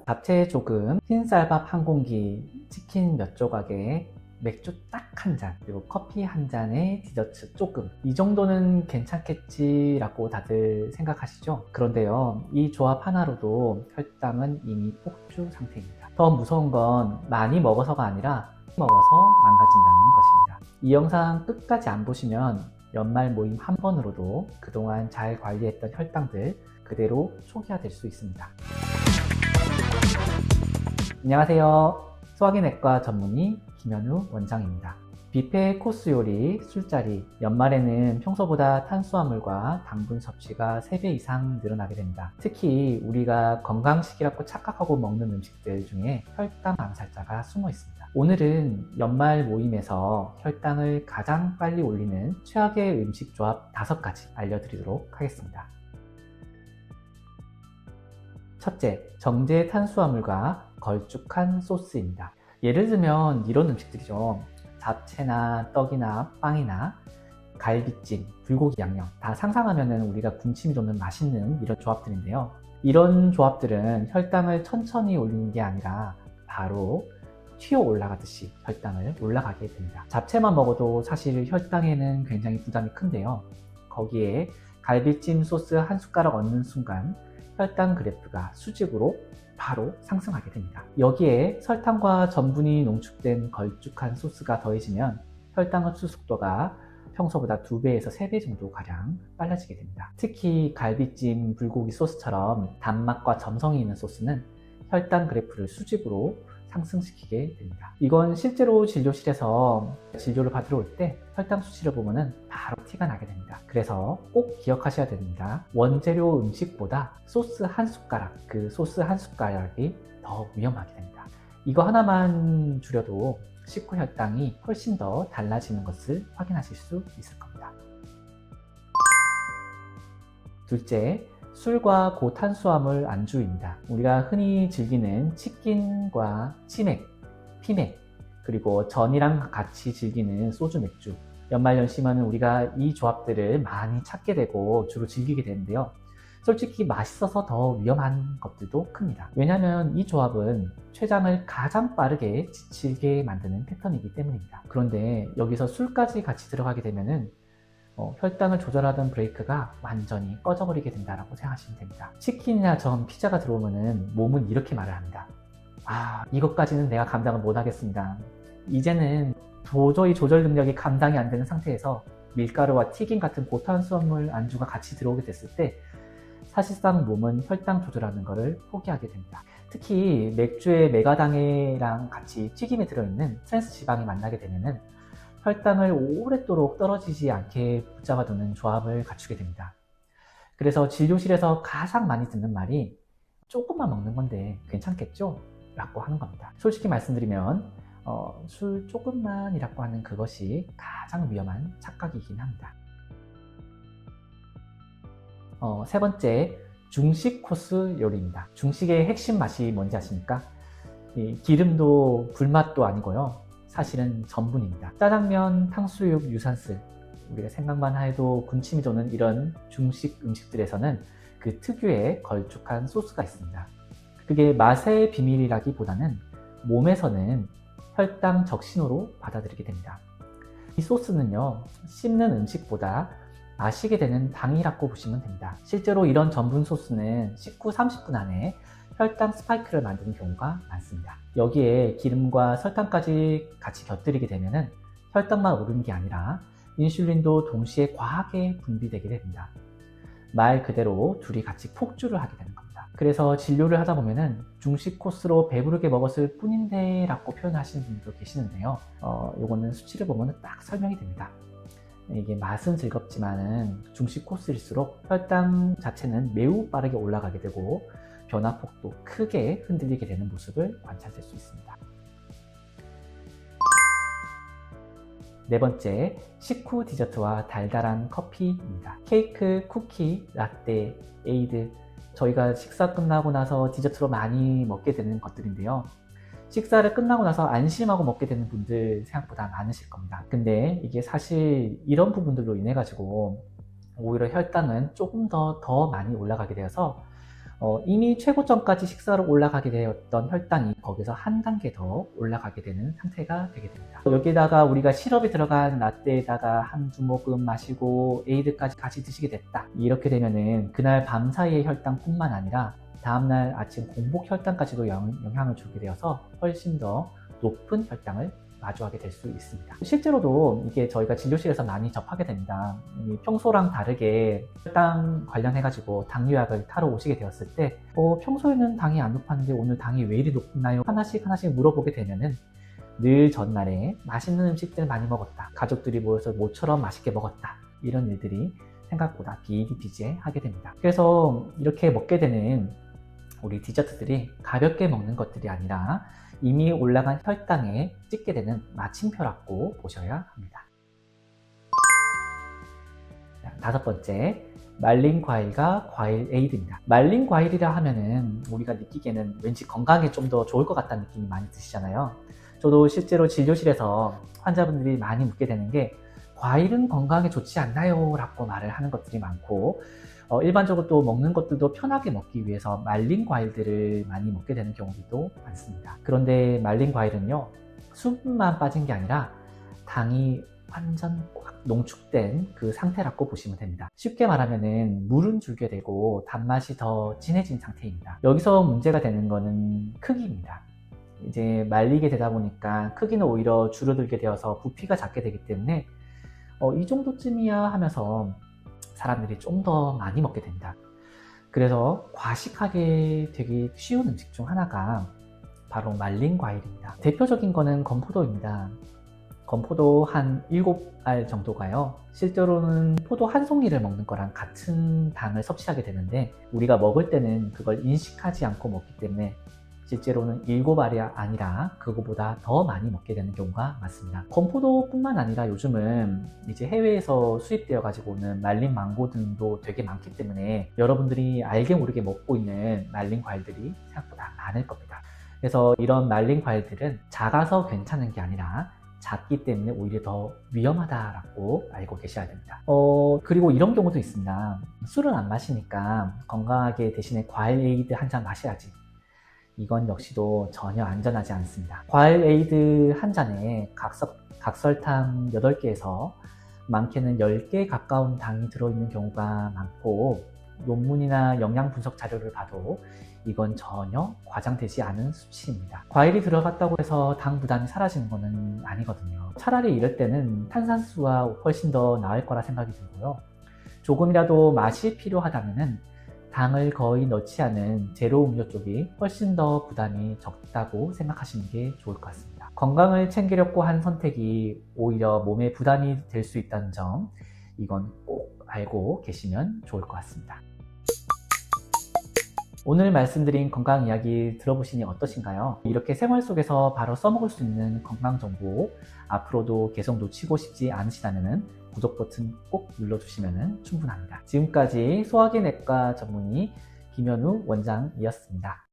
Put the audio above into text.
잡채 조금, 흰쌀밥 한 공기, 치킨 몇 조각에 맥주 딱 한 잔, 그리고 커피 한 잔에 디저트 조금, 이 정도는 괜찮겠지라고 다들 생각하시죠? 그런데요, 이 조합 하나로도 혈당은 이미 폭주 상태입니다. 더 무서운 건 많이 먹어서가 아니라 먹어서 망가진다는 것입니다. 이 영상 끝까지 안 보시면 연말 모임 한 번으로도 그동안 잘 관리했던 혈당들 그대로 초기화될 수 있습니다. 안녕하세요. 소화기내과 전문의 김현우 원장입니다. 뷔페 코스 요리, 술자리, 연말에는 평소보다 탄수화물과 당분 섭취가 3배 이상 늘어나게 됩니다. 특히 우리가 건강식이라고 착각하고 먹는 음식들 중에 혈당 암살자가 숨어 있습니다. 오늘은 연말 모임에서 혈당을 가장 빨리 올리는 최악의 음식 조합 5가지 알려드리도록 하겠습니다. 첫째, 정제 탄수화물과 걸쭉한 소스입니다. 예를 들면 이런 음식들이죠. 잡채나 떡이나 빵이나 갈비찜, 불고기 양념, 다 상상하면 우리가 군침이 도는 맛있는 이런 조합들인데요. 이런 조합들은 혈당을 천천히 올리는 게 아니라 바로 튀어 올라가듯이 혈당을 올라가게 됩니다. 잡채만 먹어도 사실 혈당에는 굉장히 부담이 큰데요. 거기에 갈비찜 소스 한 숟가락 얹는 순간 혈당 그래프가 수직으로 바로 상승하게 됩니다. 여기에 설탕과 전분이 농축된 걸쭉한 소스가 더해지면 혈당 흡수 속도가 평소보다 2배에서 3배 정도 가량 빨라지게 됩니다. 특히 갈비찜, 불고기 소스처럼 단맛과 점성이 있는 소스는 혈당 그래프를 수직으로 상승시키게 됩니다. 이건 실제로 진료실에서 진료를 받으러 올 때 혈당 수치를 보면 바로 티가 나게 됩니다. 그래서 꼭 기억하셔야 됩니다. 원재료 음식보다 소스 한 숟가락, 그 소스 한 숟가락이 더 위험하게 됩니다. 이거 하나만 줄여도 식후 혈당이 훨씬 더 달라지는 것을 확인하실 수 있을 겁니다. 둘째, 술과 고탄수화물 안주입니다. 우리가 흔히 즐기는 치킨과 치맥, 피맥, 그리고 전이랑 같이 즐기는 소주, 맥주. 연말연시면 우리가 이 조합들을 많이 찾게 되고 주로 즐기게 되는데요. 솔직히 맛있어서 더 위험한 것들도 큽니다. 왜냐하면 이 조합은 췌장을 가장 빠르게 지치게 만드는 패턴이기 때문입니다. 그런데 여기서 술까지 같이 들어가게 되면은 혈당을 조절하던 브레이크가 완전히 꺼져버리게 된다고 생각하시면 됩니다. 치킨이나 전, 피자가 들어오면은 몸은 이렇게 말을 합니다. 이것까지는 내가 감당을 못 하겠습니다. 이제는 도저히 조절 능력이 감당이 안 되는 상태에서 밀가루와 튀김 같은 고탄수화물 안주가 같이 들어오게 됐을 때 사실상 몸은 혈당 조절하는 것을 포기하게 됩니다. 특히 맥주에 메가당이랑 같이 튀김에 들어있는 트랜스 지방이 만나게 되면은 혈당을 오랫도록 떨어지지 않게 붙잡아두는 조합을 갖추게 됩니다. 그래서 진료실에서 가장 많이 듣는 말이 조금만 먹는 건데 괜찮겠죠? 라고 하는 겁니다. 솔직히 말씀드리면 술 조금만이라고 하는 그것이 가장 위험한 착각이긴 합니다. 세 번째, 중식 코스 요리입니다. 중식의 핵심 맛이 뭔지 아십니까? 기름도 불맛도 아니고요. 사실은 전분입니다. 짜장면, 탕수육, 유산슬, 우리가 생각만 해도 군침이 도는 이런 중식 음식들에서는 그 특유의 걸쭉한 소스가 있습니다. 그게 맛의 비밀이라기보다는 몸에서는 혈당 적신호로 받아들이게 됩니다. 이 소스는요, 씹는 음식보다 마시게 되는 당이라고 보시면 됩니다. 실제로 이런 전분 소스는 식후 30분 안에 혈당 스파이크를 만드는 경우가 많습니다. 여기에 기름과 설탕까지 같이 곁들이게 되면 혈당만 오르는 게 아니라 인슐린도 동시에 과하게 분비되게 됩니다. 말 그대로 둘이 같이 폭주를 하게 되는 겁니다. 그래서 진료를 하다 보면은 중식 코스로 배부르게 먹었을 뿐인데 라고 표현하시는 분들도 계시는데요. 요거는 수치를 보면 딱 설명이 됩니다. 이게 맛은 즐겁지만은 중식 코스일수록 혈당 자체는 매우 빠르게 올라가게 되고 변화폭도 크게 흔들리게 되는 모습을 관찰될 수 있습니다. 네 번째, 식후 디저트와 달달한 커피입니다. 케이크, 쿠키, 라떼, 에이드, 저희가 식사 끝나고 나서 디저트로 많이 먹게 되는 것들인데요. 식사를 끝나고 나서 안심하고 먹게 되는 분들 생각보다 많으실 겁니다. 근데 이게 사실 이런 부분들로 인해 가지고 오히려 혈당은 조금 더 많이 올라가게 되어서 이미 최고점까지 식사로 올라가게 되었던 혈당이 거기서 한 단계 더 올라가게 되는 상태가 되게 됩니다. 여기다가 우리가 시럽이 들어간 라떼에다가 한두 모금 마시고 에이드까지 같이 드시게 됐다. 이렇게 되면은 그날 밤 사이의 혈당뿐만 아니라 다음날 아침 공복 혈당까지도 영향을 주게 되어서 훨씬 더 높은 혈당을 마주하게 될 수 있습니다. 실제로도 이게 저희가 진료실에서 많이 접하게 됩니다. 평소랑 다르게 혈당 관련해가지고 당뇨약을 타러 오시게 되었을 때 평소에는 당이 안 높았는데 오늘 당이 왜 이리 높나요? 하나씩 물어보게 되면은 늘 전날에 맛있는 음식들 많이 먹었다. 가족들이 모여서 모처럼 맛있게 먹었다. 이런 일들이 생각보다 비일비재하게 됩니다. 그래서 이렇게 먹게 되는 우리 디저트들이 가볍게 먹는 것들이 아니라 이미 올라간 혈당에 찍게 되는 마침표라고 보셔야 합니다. 다섯 번째, 말린 과일과 과일 에이드입니다. 말린 과일이라 하면은 우리가 느끼기에는 왠지 건강에 좀 더 좋을 것 같다는 느낌이 많이 드시잖아요. 저도 실제로 진료실에서 환자분들이 많이 묻게 되는 게 과일은 건강에 좋지 않나요? 라고 말을 하는 것들이 많고 일반적으로 또 먹는 것들도 편하게 먹기 위해서 말린 과일들을 많이 먹게 되는 경우도 많습니다. 그런데 말린 과일은요, 수분만 빠진 게 아니라 당이 완전 꽉 농축된 그 상태라고 보시면 됩니다. 쉽게 말하면은 물은 줄게 되고 단맛이 더 진해진 상태입니다. 여기서 문제가 되는 거는 크기입니다. 이제 말리게 되다 보니까 크기는 오히려 줄어들게 되어서 부피가 작게 되기 때문에 이 정도쯤이야 하면서 사람들이 좀 더 많이 먹게 됩니다. 그래서 과식하게 되기 쉬운 음식 중 하나가 바로 말린 과일입니다. 대표적인 거는 건포도입니다. 건포도 한 7알 정도가요, 실제로는 포도 한 송이를 먹는 거랑 같은 당을 섭취하게 되는데 우리가 먹을 때는 그걸 인식하지 않고 먹기 때문에 실제로는 7알이 아니라 그거보다 더 많이 먹게 되는 경우가 많습니다. 건포도뿐만 아니라 요즘은 이제 해외에서 수입되어 가지고 오는 말린 망고 등도 되게 많기 때문에 여러분들이 알게 모르게 먹고 있는 말린 과일들이 생각보다 많을 겁니다. 그래서 이런 말린 과일들은 작아서 괜찮은 게 아니라 작기 때문에 오히려 더 위험하다라고 알고 계셔야 됩니다. 그리고 이런 경우도 있습니다. 술은 안 마시니까 건강하게 대신에 과일 에이드 한 잔 마셔야지. 이건 역시도 전혀 안전하지 않습니다. 과일 에이드 한 잔에 각설탕 8개에서 많게는 10개 가까운 당이 들어있는 경우가 많고, 논문이나 영양 분석 자료를 봐도 이건 전혀 과장되지 않은 수치입니다. 과일이 들어갔다고 해서 당 부담이 사라지는 것은 아니거든요. 차라리 이럴 때는 탄산수가 훨씬 더 나을 거라 생각이 들고요. 조금이라도 맛이 필요하다면 당을 거의 넣지 않은 제로 음료 쪽이 훨씬 더 부담이 적다고 생각하시는 게 좋을 것 같습니다. 건강을 챙기려고 한 선택이 오히려 몸에 부담이 될 수 있다는 점, 이건 꼭 알고 계시면 좋을 것 같습니다. 오늘 말씀드린 건강 이야기 들어보시니 어떠신가요? 이렇게 생활 속에서 바로 써먹을 수 있는 건강 정보 앞으로도 계속 놓치고 싶지 않으시다면 구독 버튼 꼭 눌러주시면 충분합니다. 지금까지 소화기내과 전문의 김현우 원장이었습니다.